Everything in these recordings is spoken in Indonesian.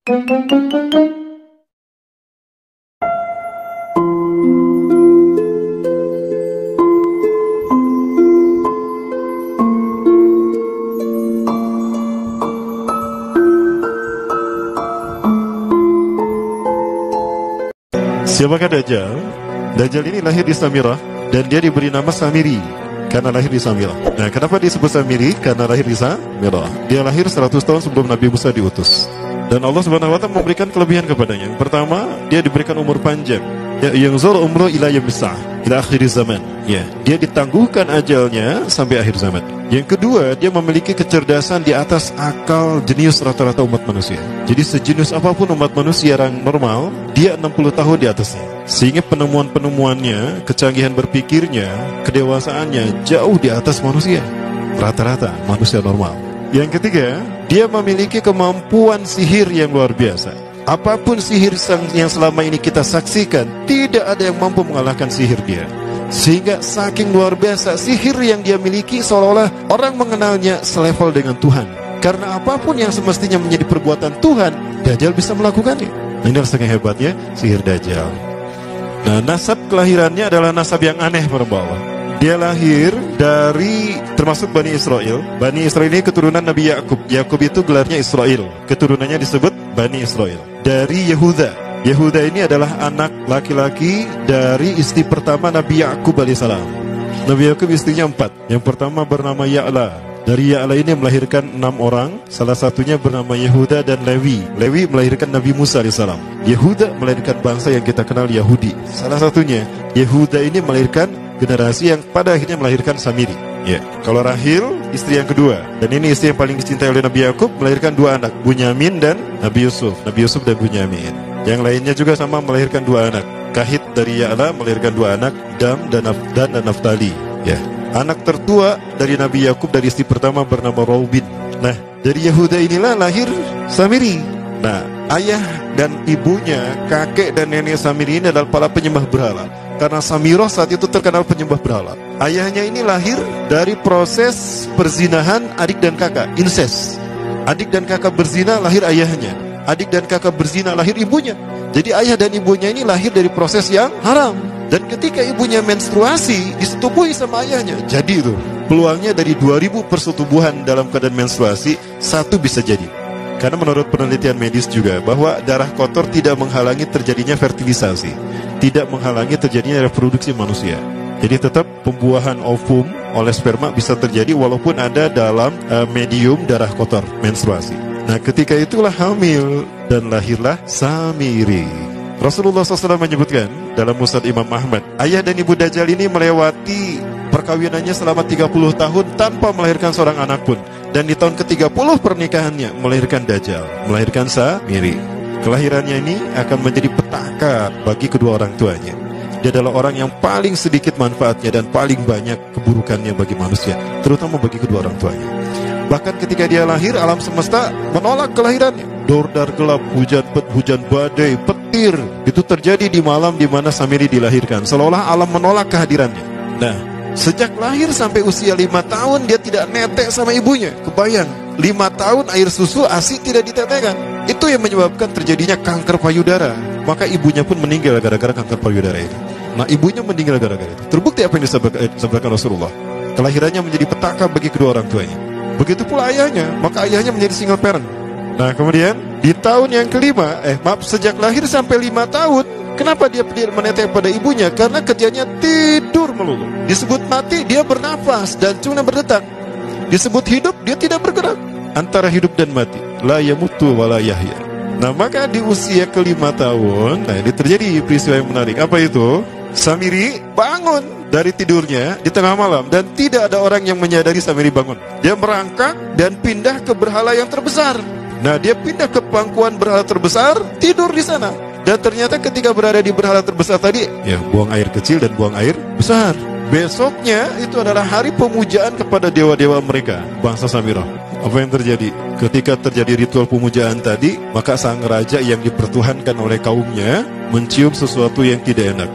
Siapakah Dajjal? Dajjal ini lahir di Samirah dan dia diberi nama Samiri karena lahir di Samirah. Nah, kenapa disebut Samiri? Karena lahir di Samirah. Dia lahir 100 tahun sebelum Nabi Musa diutus. Dan Allah Subhanahu wa taala memberikan kelebihan kepadanya. Yang pertama, dia diberikan umur panjang. Yang zur umru ila yamsah ila akhir zaman. Ya, dia ditangguhkan ajalnya sampai akhir zaman. Yang kedua, dia memiliki kecerdasan di atas akal jenius rata-rata umat manusia. Jadi sejenius apapun umat manusia yang normal, dia 60 tahun di atasnya. Sehingga penemuan-penemuannya, kecanggihan berpikirnya, kedewasaannya jauh di atas manusia. Rata-rata manusia normal. Yang ketiga, dia memiliki kemampuan sihir yang luar biasa. Apapun sihir yang selama ini kita saksikan, tidak ada yang mampu mengalahkan sihir dia. Sehingga saking luar biasa sihir yang dia miliki, seolah-olah orang mengenalnya selevel dengan Tuhan. Karena apapun yang semestinya menjadi perbuatan Tuhan, Dajjal bisa melakukannya. Nah, ini saking hebatnya sihir Dajjal. Nah, nasab kelahirannya adalah nasab yang aneh para Allah. Dia lahir dari termasuk Bani Israel. Bani Israel ini keturunan Nabi Yakub. Yakub itu gelarnya Israel. Keturunannya disebut Bani Israel. Dari Yehuda. Yehuda ini adalah anak laki-laki dari istri pertama Nabi Yakub alaihissalam. Nabi Yakub istrinya 4. Yang pertama bernama Ya'la. Dari Ya'la ini melahirkan 6 orang. Salah satunya bernama Yehuda dan Lewi. Lewi melahirkan Nabi Musa alaihissalam. Yehuda melahirkan bangsa yang kita kenal Yahudi. Salah satunya Yehuda ini melahirkan generasi yang pada akhirnya melahirkan Samiri. Ya, kalau Rahil istri yang kedua, dan ini istri yang paling dicintai oleh Nabi Yakub, melahirkan 2 anak, Bunyamin dan Nabi Yusuf. Nabi Yusuf dan Bunyamin. Yang lainnya juga sama melahirkan 2 anak. Kahit dari Ya'la melahirkan 2 anak, Dam dan Naftali. Ya, anak tertua dari Nabi Yakub dari istri pertama bernama Raubin. Nah, dari Yehuda inilah lahir Samiri. Nah, ayah dan ibunya, kakek dan nenek Samiri ini adalah para penyembah berhala. Karena Samirah saat itu terkenal penyembah berhala. Ayahnya ini lahir dari proses perzinahan adik dan kakak, incest. Adik dan kakak berzina, lahir ayahnya. Adik dan kakak berzina, lahir ibunya. Jadi ayah dan ibunya ini lahir dari proses yang haram. Dan ketika ibunya menstruasi, disetubuhi sama ayahnya. Jadi itu, peluangnya dari 2000 persetubuhan dalam keadaan menstruasi, 1 bisa jadi. Karena menurut penelitian medis juga, bahwa darah kotor tidak menghalangi terjadinya fertilisasi, tidak menghalangi terjadinya reproduksi manusia. Jadi tetap pembuahan ovum oleh sperma bisa terjadi walaupun ada dalam medium darah kotor, menstruasi. Nah, ketika itulah hamil dan lahirlah Samiri. Rasulullah SAW menyebutkan dalam Musnad Imam Ahmad, ayah dan ibu Dajjal ini melewati perkawinannya selama 30 tahun tanpa melahirkan seorang anak pun. Dan di tahun ke-30 pernikahannya melahirkan Dajjal, melahirkan Samiri. Kelahirannya ini akan menjadi petaka bagi kedua orang tuanya. Dia adalah orang yang paling sedikit manfaatnya dan paling banyak keburukannya bagi manusia, terutama bagi kedua orang tuanya. Bahkan ketika dia lahir, alam semesta menolak kelahirannya. Dordar gelap, hujan badai, petir, itu terjadi di malam di mana Samiri dilahirkan. Seolah-olah alam menolak kehadirannya. Nah, sejak lahir sampai usia 5 tahun dia tidak netek sama ibunya. Kebayang, 5 tahun air susu ASI tidak ditetekkan. Itu yang menyebabkan terjadinya kanker payudara. Maka ibunya pun meninggal gara-gara kanker payudara itu. Nah, ibunya meninggal gara-gara itu. Terbukti apa yang disabdakan Rasulullah. Kelahirannya menjadi petaka bagi kedua orang tuanya. Begitu pula ayahnya, maka ayahnya menjadi single parent. Nah, kemudian di tahun yang kelima, sejak lahir sampai 5 tahun, kenapa dia menetek pada ibunya? Karena kerjanya tidur melulu. Disebut mati, dia bernafas dan cuma berdetak. Disebut hidup, dia tidak bergerak. Antara hidup dan mati, la yamutu wa la yahya. Nah, maka di usia ke-5 tahun, nah ini terjadi peristiwa yang menarik. Apa itu? Samiri bangun dari tidurnya di tengah malam dan tidak ada orang yang menyadari Samiri bangun. Dia merangkak dan pindah ke berhala yang terbesar. Nah, dia pindah ke pangkuan berhala terbesar, tidur di sana. Dan ternyata ketika berada di berhala terbesar tadi, ya buang air kecil dan buang air besar. Besoknya itu adalah hari pemujaan kepada dewa-dewa mereka, bangsa Samirah. Apa yang terjadi? Ketika terjadi ritual pemujaan tadi, maka sang raja yang dipertuhankan oleh kaumnya mencium sesuatu yang tidak enak.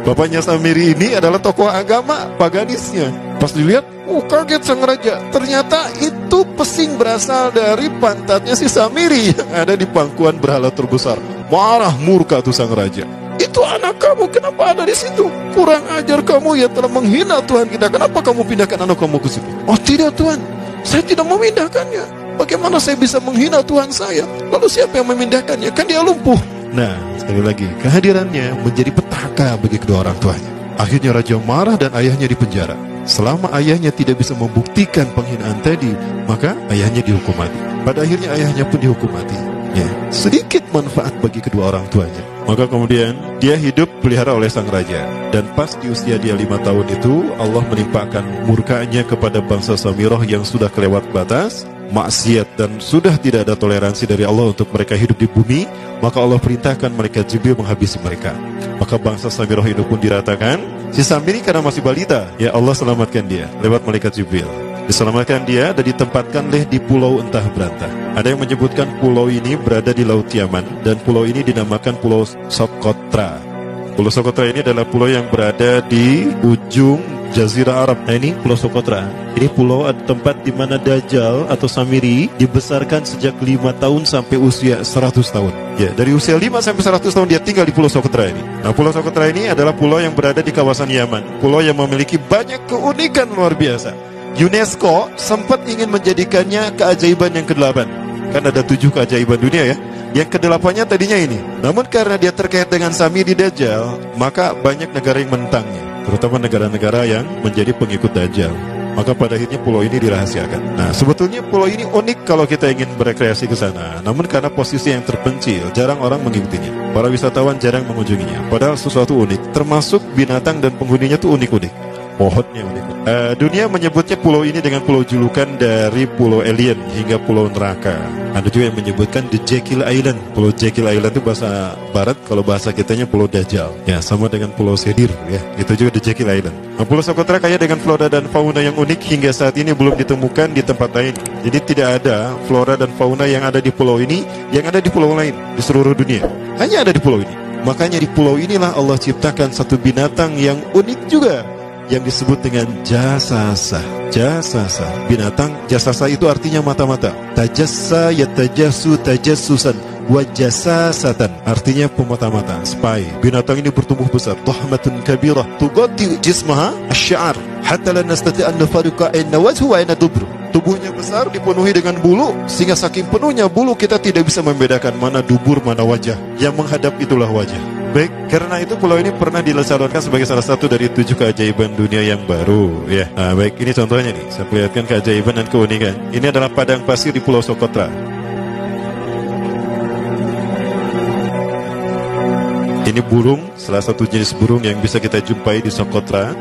Bapaknya Samiri ini adalah tokoh agama paganisnya. Pas dilihat, kaget sang raja. Ternyata itu pesing berasal dari pantatnya si Samiri yang ada di pangkuan berhala terbesar. Marah murka tuh sang raja. Itu anak kamu, kenapa ada di situ? Kurang ajar kamu, ya telah menghina Tuhan kita. Kenapa kamu pindahkan anak kamu ke situ? Oh tidak Tuhan, saya tidak memindahkannya. Bagaimana saya bisa menghina Tuhan saya? Lalu siapa yang memindahkannya? Kan dia lumpuh. Nah, sekali lagi, kehadirannya menjadi petaka bagi kedua orang tuanya. Akhirnya raja marah dan ayahnya dipenjara. Selama ayahnya tidak bisa membuktikan penghinaan tadi, maka ayahnya dihukum mati. Pada akhirnya ayahnya pun dihukum mati. Ya, sedikit manfaat bagi kedua orang tuanya. Maka kemudian dia hidup pelihara oleh sang raja. Dan pas di usia dia 5 tahun itu, Allah menimpakan murkanya kepada bangsa Samirah yang sudah kelewat batas, maksiat, dan sudah tidak ada toleransi dari Allah untuk mereka hidup di bumi. Maka Allah perintahkan malaikat Jibril menghabisi mereka. Maka bangsa Samirah itu pun diratakan. Si Samiri karena masih balita, ya Allah selamatkan dia lewat malaikat Jibril. Diselamatkan dia dan ditempatkanlah di pulau entah berantah. Ada yang menyebutkan pulau ini berada di Laut Yaman, dan pulau ini dinamakan Pulau Socotra. Pulau Socotra ini adalah pulau yang berada di ujung Jazirah Arab. Nah ini Pulau Socotra. Ini pulau tempat di mana Dajjal atau Samiri dibesarkan sejak 5 tahun sampai usia 100 tahun. Ya, dari usia 5 sampai 100 tahun dia tinggal di Pulau Socotra ini. Nah, Pulau Socotra ini adalah pulau yang berada di kawasan Yaman. Pulau yang memiliki banyak keunikan luar biasa. UNESCO sempat ingin menjadikannya keajaiban yang ke-8. Kan ada 7 keajaiban dunia ya. Yang ke-8-nya tadinya ini. Namun karena dia terkait dengan Samiri Dajjal, maka banyak negara yang menentangnya, terutama negara-negara yang menjadi pengikut Dajjal. Maka pada akhirnya pulau ini dirahasiakan. Nah, sebetulnya pulau ini unik kalau kita ingin berekreasi ke sana. Namun karena posisi yang terpencil, jarang orang mengikutinya. Para wisatawan jarang mengunjunginya. Padahal sesuatu unik, termasuk binatang dan penghuninya tuh unik-unik. Pohonnya unik. Dunia menyebutnya pulau ini dengan pulau julukan dari pulau alien hingga pulau neraka. Ada juga yang menyebutkan The Jekyll Island. Pulau Jekyll Island itu bahasa barat, kalau bahasa kitanya pulau Dajjal. Ya, sama dengan pulau Sedir ya. Itu juga The Jekyll Island. Nah, Pulau Socotra kaya dengan flora dan fauna yang unik hingga saat ini belum ditemukan di tempat lain. Jadi tidak ada flora dan fauna yang ada di pulau ini yang ada di pulau lain di seluruh dunia. Hanya ada di pulau ini. Makanya di pulau inilah Allah ciptakan satu binatang yang unik juga, yang disebut dengan jasasa. Jasasa, binatang jasasa itu artinya mata-mata. Tajassa yatajassu tajassusan wa jasasatan, artinya pemata-mata, spy. Binatang ini bertumbuh besar, tahmatun kabirah tughatti jismaha asy-sya'r hatta la nastati' an nafariqa ayna wajhu wa ayna dubru. Tubuhnya besar, dipenuhi dengan bulu, sehingga saking penuhnya bulu kita tidak bisa membedakan mana dubur, mana wajah. Yang menghadap itulah wajah. Baik, karena itu pulau ini pernah dilesarkan sebagai salah satu dari 7 keajaiban dunia yang baru ya. Nah, baik, ini contohnya nih. Saya perlihatkan keajaiban dan keunikan. Ini adalah padang pasir di Pulau Socotra. Ini burung, salah satu jenis burung yang bisa kita jumpai di Socotra.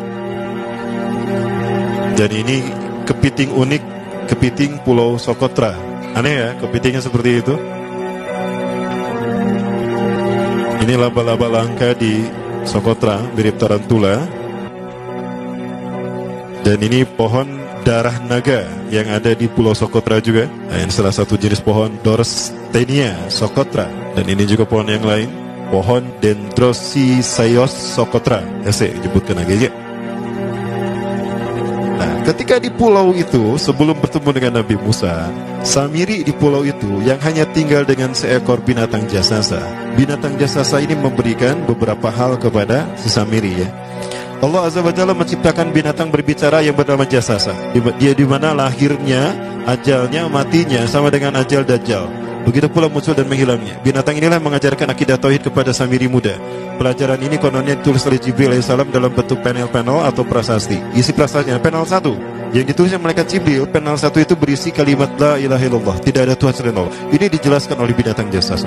Dan ini kepiting unik, kepiting Pulau Socotra. Aneh ya, kepitingnya seperti itu. Ini laba-laba langka di Socotra, mirip tarantula. Dan ini pohon darah naga yang ada di Pulau Socotra juga. Nah, ini salah satu jenis pohon Dorstenia Socotra. Dan ini juga pohon yang lain, pohon Dendrocysaios Socotra. Saya sebutkan lagi ya. Nah, ketika di pulau itu, sebelum bertemu dengan Nabi Musa, Samiri di pulau itu yang hanya tinggal dengan seekor binatang jasasa. Binatang jasasa ini memberikan beberapa hal kepada si Samiri ya. Allah Azza wa Jalla menciptakan binatang berbicara yang bernama jasasa. Dia di mana lahirnya, ajalnya, matinya sama dengan ajal Dajjal. Begitu pula muncul dan menghilangnya. Binatang inilah yang mengajarkan akidah tauhid kepada Samiri muda. Pelajaran ini kononnya ditulis oleh Jibril alaihissalam dalam bentuk panel-panel atau prasasti. Isi prasastinya panel 1 yang ditulis oleh malaikat Jibril. Panel 1 itu berisi kalimat la ilaha illallah, tidak ada Tuhan selain Allah. Ini dijelaskan oleh binatang jasasa.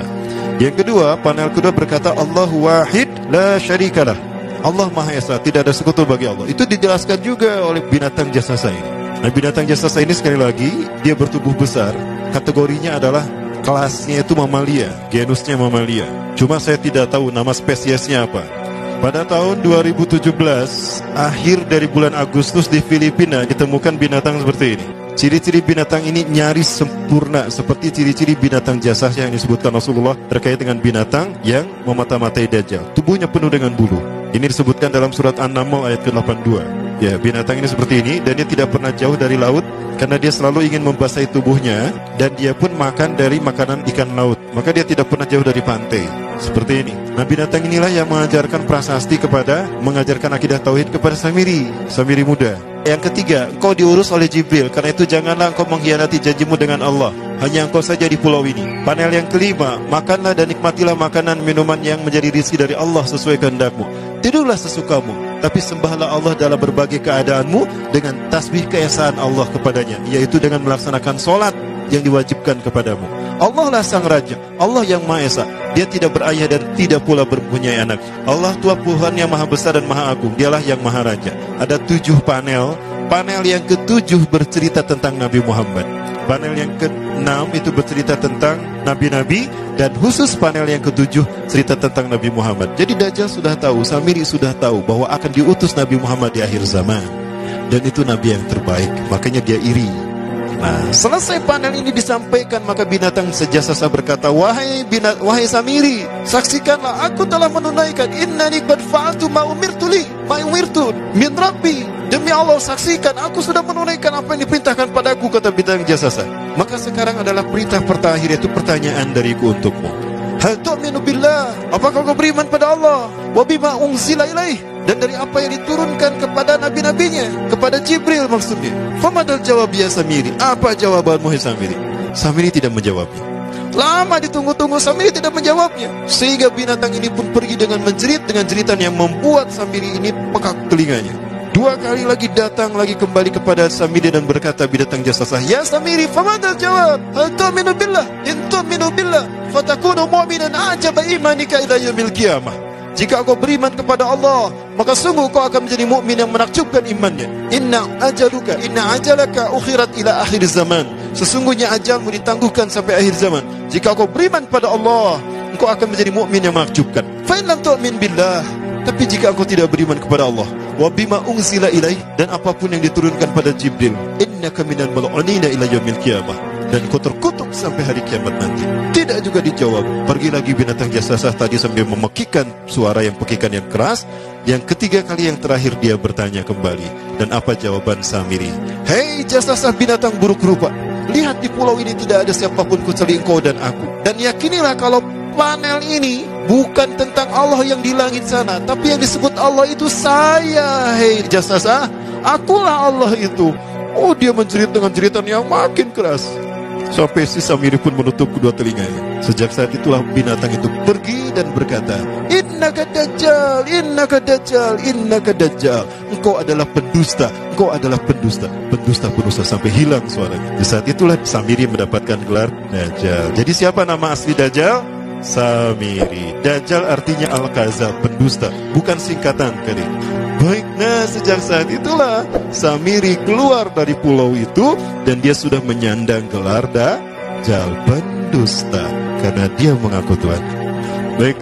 Yang kedua, panel kedua berkata Allahu wahid la syarikalah. Allah Maha Esa, tidak ada sekutu bagi Allah. Itu dijelaskan juga oleh binatang jasasa ini. Nah, binatang jasasa ini sekali lagi dia bertubuh besar. Kategorinya adalah kelasnya itu mamalia, genusnya mamalia. Cuma saya tidak tahu nama spesiesnya apa. Pada tahun 2017, akhir dari bulan Agustus di Filipina ditemukan binatang seperti ini. Ciri-ciri binatang ini nyaris sempurna seperti ciri-ciri binatang jasasa yang disebutkan Rasulullah terkait dengan binatang yang memata-matai Dajjal. Tubuhnya penuh dengan bulu. Ini disebutkan dalam surat An-Naml ayat ke-82. Ya, binatang ini seperti ini, dan dia tidak pernah jauh dari laut karena dia selalu ingin membasahi tubuhnya, dan dia pun makan dari makanan ikan laut. Maka dia tidak pernah jauh dari pantai. Seperti ini. Nah, binatang inilah yang mengajarkan prasasti mengajarkan akidah tauhid kepada Samiri muda. Yang ketiga, engkau diurus oleh Jibril, karena itu janganlah engkau mengkhianati janjimu dengan Allah. Hanya engkau saja di pulau ini. Panel yang kelima, makanlah dan nikmatilah makanan minuman yang menjadi rizki dari Allah sesuai kehendakmu. Tidurlah sesukamu, tapi sembahlah Allah dalam berbagai keadaanmu dengan tasbih keesaan Allah kepadanya, yaitu dengan melaksanakan sholat yang diwajibkan kepadamu. Allah lah sang raja, Allah yang Maha Esa. Dia tidak berayah dan tidak pula mempunyai anak. Allah Tuhan Tuhan yang maha besar dan maha agung. Dialah yang maha raja. Ada 7 panel. Panel yang ke-7 bercerita tentang Nabi Muhammad. Panel yang ke-6 itu bercerita tentang nabi-nabi, dan khusus panel yang ke-7 cerita tentang Nabi Muhammad. Jadi Dajjal sudah tahu, Samiri sudah tahu bahwa akan diutus Nabi Muhammad di akhir zaman, dan itu nabi yang terbaik. Makanya dia iri. Nah, selesai panel ini disampaikan, maka binatang sejasa berkata, wahai Samiri, saksikanlah aku telah menunaikan, innani qad fa'altu ma umirtu min rabbi. Demi Allah, saksikan aku sudah menunaikan apa yang diperintahkan padaku, kata binatang jasasa. Maka sekarang adalah perintah terakhir, yaitu pertanyaan dariku untukmu. Hal tu'minu billah, apakah kau beriman pada Allah? Wa bima unzila ilaih, dan dari apa yang diturunkan kepada nabi-nabinya, kepada Jibril maksudnya. Famadal jawab ya Samiri, apa jawabanmu hai Samiri? Samiri tidak menjawabnya. Lama ditunggu-tunggu, Samiri tidak menjawabnya, sehingga binatang ini pun pergi dengan menjerit, dengan jeritan yang membuat Samiri ini pekak telinganya. 2 kali lagi datang lagi kembali kepada Samiri dan berkata binatang jasasa, ya Samiri, famadal jawab? Hal tu'minu billah, in tu'minu billah fatakunu mu'minan ajaba imanika ila yaumil qiyamah. Jika kau beriman kepada Allah, maka sungguh kau akan menjadi mukmin yang menakjubkan imannya. Inna ajalaka ukhirat ila akhir zaman. Sesungguhnya ajalmu ditangguhkan sampai akhir zaman. Jika kau beriman pada Allah, engkau akan menjadi mukmin yang menakjubkan. Fa in lam tu'min billah, tapi jika engkau tidak beriman kepada Allah, wa bima unzila ilaih, dan apapun yang diturunkan pada Jibril, innaka minal mal'unina ila yaumil qiyamah, dan kau terkutuk sampai hari kiamat nanti. Tidak juga dijawab. Pergi lagi binatang jasasah tadi sambil memekikan suara yang pekikan yang keras. Yang ketiga kali yang terakhir dia bertanya kembali. Dan apa jawaban Samiri? Hei jasasah binatang buruk rupa, lihat di pulau ini tidak ada siapapun kecuali engkau dan aku. Dan yakinilah kalau panel ini bukan tentang Allah yang di langit sana, tapi yang disebut Allah itu saya. Hei jasasah, akulah Allah itu. Oh, dia menjerit dengan jeritan yang makin keras, sampai si Samiri pun menutup kedua telinganya. Sejak saat itulah binatang itu pergi dan berkata, innaka dajjal, innaka dajjal, innaka dajjal. Engkau adalah pendusta, engkau adalah pendusta, pendusta sampai hilang suaranya. Di saat itulah Samiri mendapatkan gelar Dajjal. Jadi siapa nama asli Dajjal? Samiri. Dajjal artinya Al-Kazab, pendusta, bukan singkatan kali. Baik, nah sejak saat itulah Samiri keluar dari pulau itu, dan dia sudah menyandang gelar Dajjal, pendusta, karena dia mengaku Tuhan. Baik,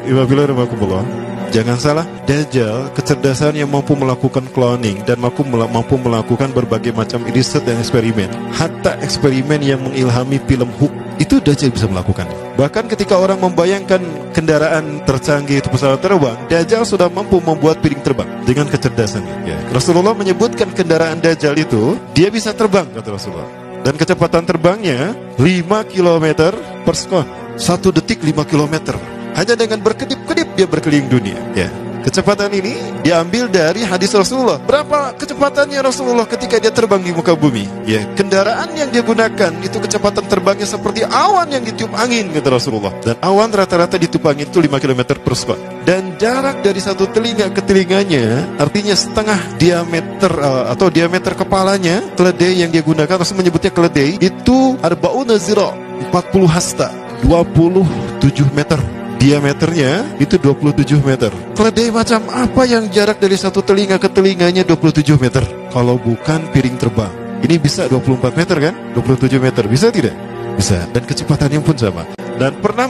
jangan salah, Dajjal kecerdasan yang mampu melakukan cloning dan mampu melakukan berbagai macam riset dan eksperimen. Hatta eksperimen yang mengilhami film Hook itu Dajjal bisa melakukan. Bahkan ketika orang membayangkan kendaraan tercanggih itu pesawat terbang, Dajjal sudah mampu membuat piring terbang dengan kecerdasannya. Ya. Rasulullah menyebutkan kendaraan Dajjal itu dia bisa terbang, kata Rasulullah. Dan kecepatan terbangnya 5 km per sekon. 1 detik 5 km. Hanya dengan berkedip-kedip dia berkeliling dunia. Ya. Kecepatan ini diambil dari hadis Rasulullah. Berapa kecepatannya Rasulullah ketika dia terbang di muka bumi? Ya, kendaraan yang dia gunakan itu kecepatan terbangnya seperti awan yang ditiup angin, kata Rasulullah. Dan awan rata-rata ditiup angin itu 5 km per sekon. Dan jarak dari satu telinga ke telinganya, artinya setengah diameter atau diameter kepalanya, keledai yang dia gunakan, Rasul menyebutnya keledai, itu arba'una zira, 40 hasta, 27 meter. Diameternya itu 27 meter. Keledai macam apa yang jarak dari satu telinga ke telinganya 27 meter? Kalau bukan piring terbang. Ini bisa 24 meter kan? 27 meter, bisa tidak? Bisa. Dan kecepatannya pun sama. Dan pernah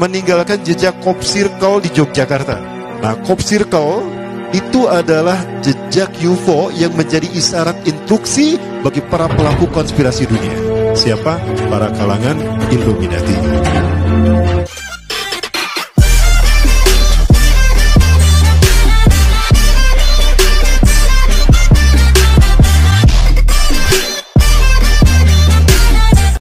meninggalkan jejak Cop Circle di Yogyakarta. Nah, Cop Circle itu adalah jejak UFO yang menjadi isyarat instruksi bagi para pelaku konspirasi dunia. Siapa? Para kalangan Illuminati.